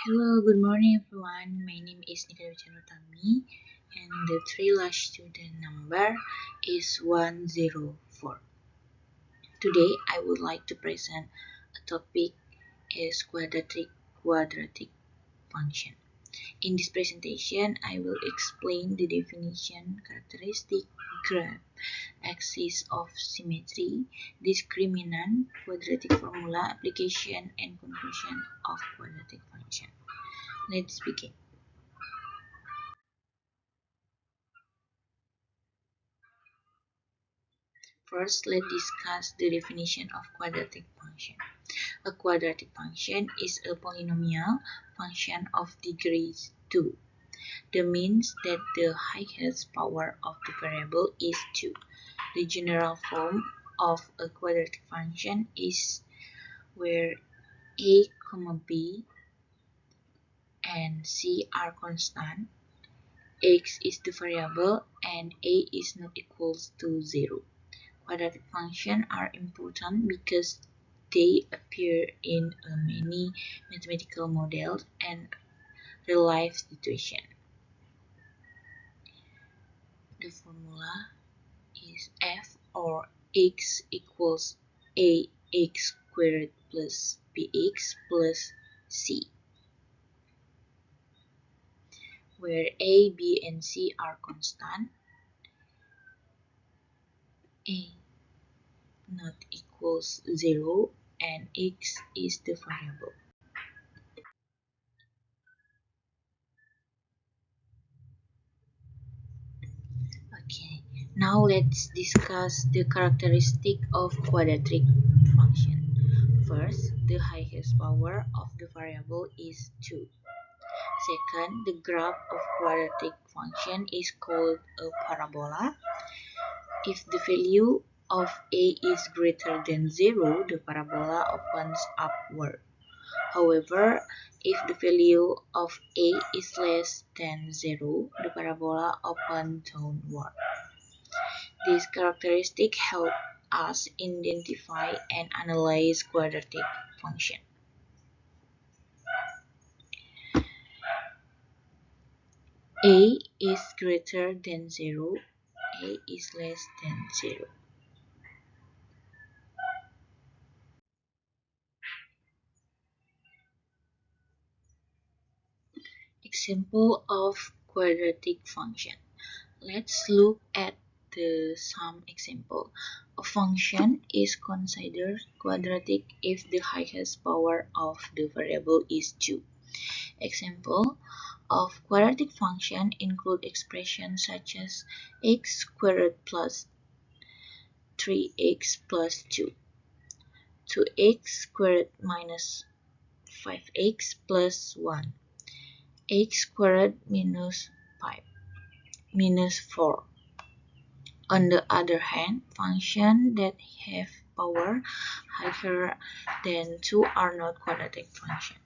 Hello, good morning everyone. My name is Nikita Wijanutami and the three last student number is 104. Today I would like to present a topic is quadratic function. In this presentation, I will explain the definition, characteristic, graph, axis of symmetry, discriminant, quadratic formula, application, and conclusion of quadratic function. Let's begin. First, let's discuss the definition of quadratic function. A quadratic function is a polynomial function of degree 2. That means that the highest power of the variable is 2. The general form of a quadratic function is where a, b, and c are constant, x is the variable, and a is not equals to 0. Quadratic functions are important because they appear in many mathematical models and real-life situations. The formula is f or x equals ax squared plus bx plus c, where a, b, and c are constant, a not equals 0, and x is the variable. Okay, now let's discuss the characteristic of quadratic function. First, the highest power of the variable is 2. Second, the graph of quadratic function is called a parabola. If the value of a is greater than 0, the parabola opens upward. However, if the value of a is less than 0, the parabola opens downward. These characteristics help us identify and analyze quadratic function. A is greater than 0, a is less than 0. Example of quadratic function. Let's look at some example. A function is considered quadratic if the highest power of the variable is 2. Example of quadratic function include expressions such as x squared plus 3x plus 2, 2x squared minus 5x plus 1, x squared minus 5 minus 4. On the other hand, functions that have power higher than 2 are not quadratic functions.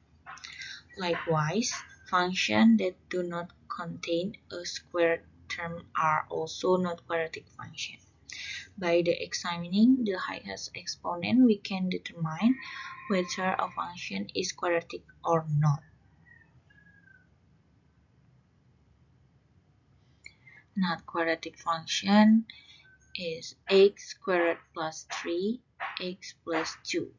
Likewise, functions that do not contain a square term are also not quadratic functions. By examining the highest exponent, we can determine whether a function is quadratic or not. Not quadratic function is x squared plus 3, x plus 2.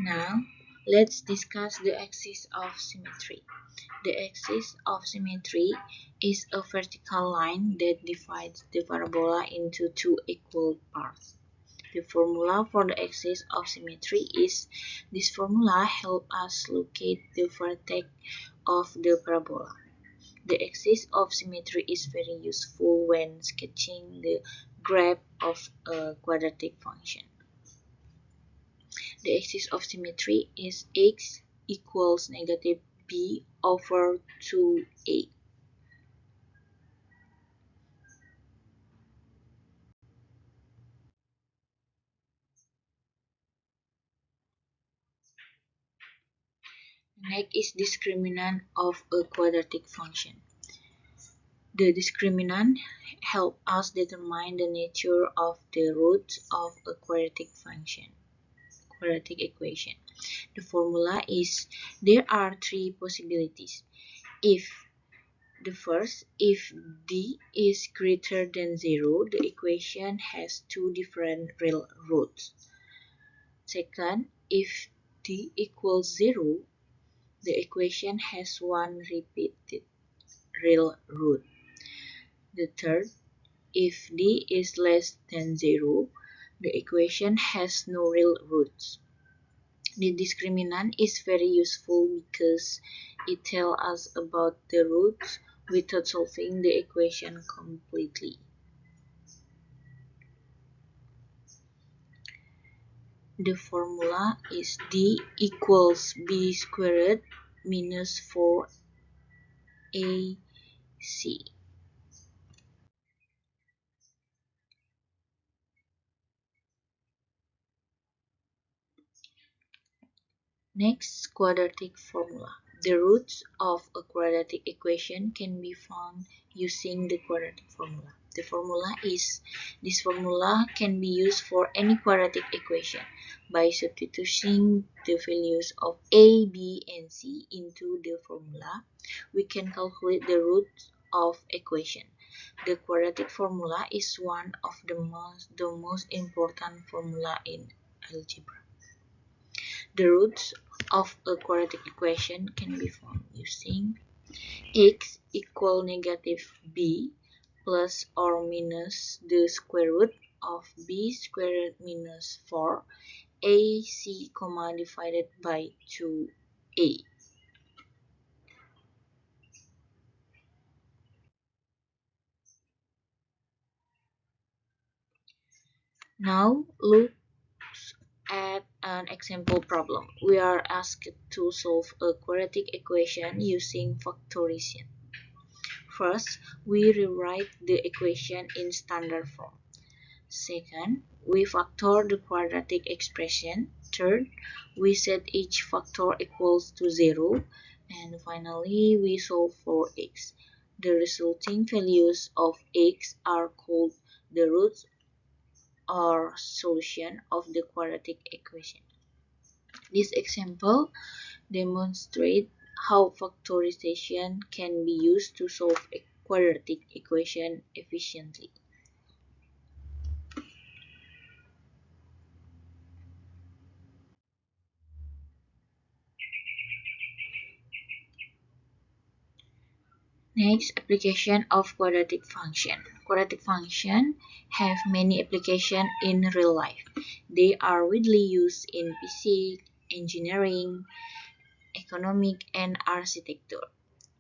Now, Let's discuss the axis of symmetry. The axis of symmetry is a vertical line that divides the parabola into two equal parts. The formula for the axis of symmetry is this formula helps us locate the vertex of the parabola. The axis of symmetry is very useful when sketching the graph of a quadratic function. The axis of symmetry is x equals negative b over 2a. Next is discriminant of a quadratic function. The discriminant helps us determine the nature of the roots of a quadratic equation. The formula is there are three possibilities. If d is greater than 0, the equation has two different real roots. Second, if d equals 0, the equation has one repeated real root. The third, if d is less than 0, the equation has no real roots. The discriminant is very useful because it tells us about the roots without solving the equation completely. The formula is d equals b squared minus 4ac. Next, quadratic formula. The roots of a quadratic equation can be found using the quadratic formula. The formula is, this formula can be used for any quadratic equation. By substituting the values of a, b, and c into the formula, we can calculate the roots of equation. The quadratic formula is one of the most important formula in algebra. The roots of a quadratic equation can be found using x equal negative b plus or minus the square root of b squared minus 4 ac, divided by 2a. Now look at an example problem. We are asked to solve a quadratic equation using factorization. First, we rewrite the equation in standard form. Second, we factor the quadratic expression. Third, we set each factor equals to 0. And finally, we solve for x. The resulting values of x are called the roots or solution of the quadratic equation. This example demonstrates how factorization can be used to solve a quadratic equation efficiently. Next, application of quadratic function. Quadratic functions have many applications in real life. They are widely used in physics, engineering, economic, and architecture.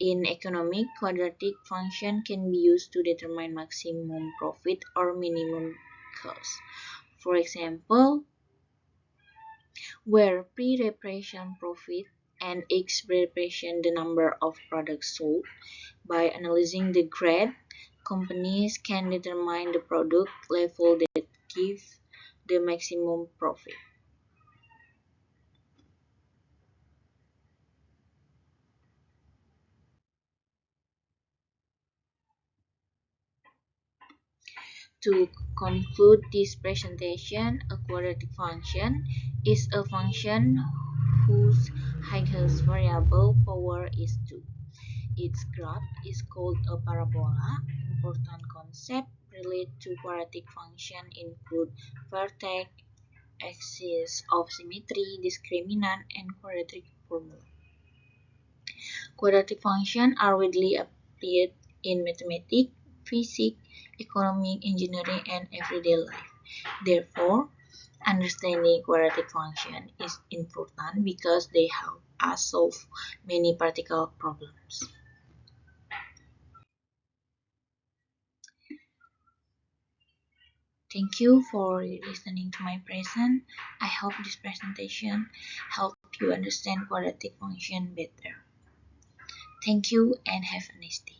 In economic, quadratic function can be used to determine maximum profit or minimum cost. For example, where P represents profit and X represents the number of products sold. By analyzing the graph, companies can determine the product level that gives the maximum profit. To conclude this presentation, a quadratic function is a function whose highest variable power is 2. Its graph is called a parabola. Important concepts related to quadratic function include vertex, axes of symmetry, discriminant, and quadratic formula. Quadratic functions are widely applied in mathematics, physics, economics, engineering, and everyday life. Therefore, understanding quadratic functions is important because they help us solve many practical problems. Thank you for listening to my present. I hope this presentation helped you understand quadratic function better. Thank you and have a nice day.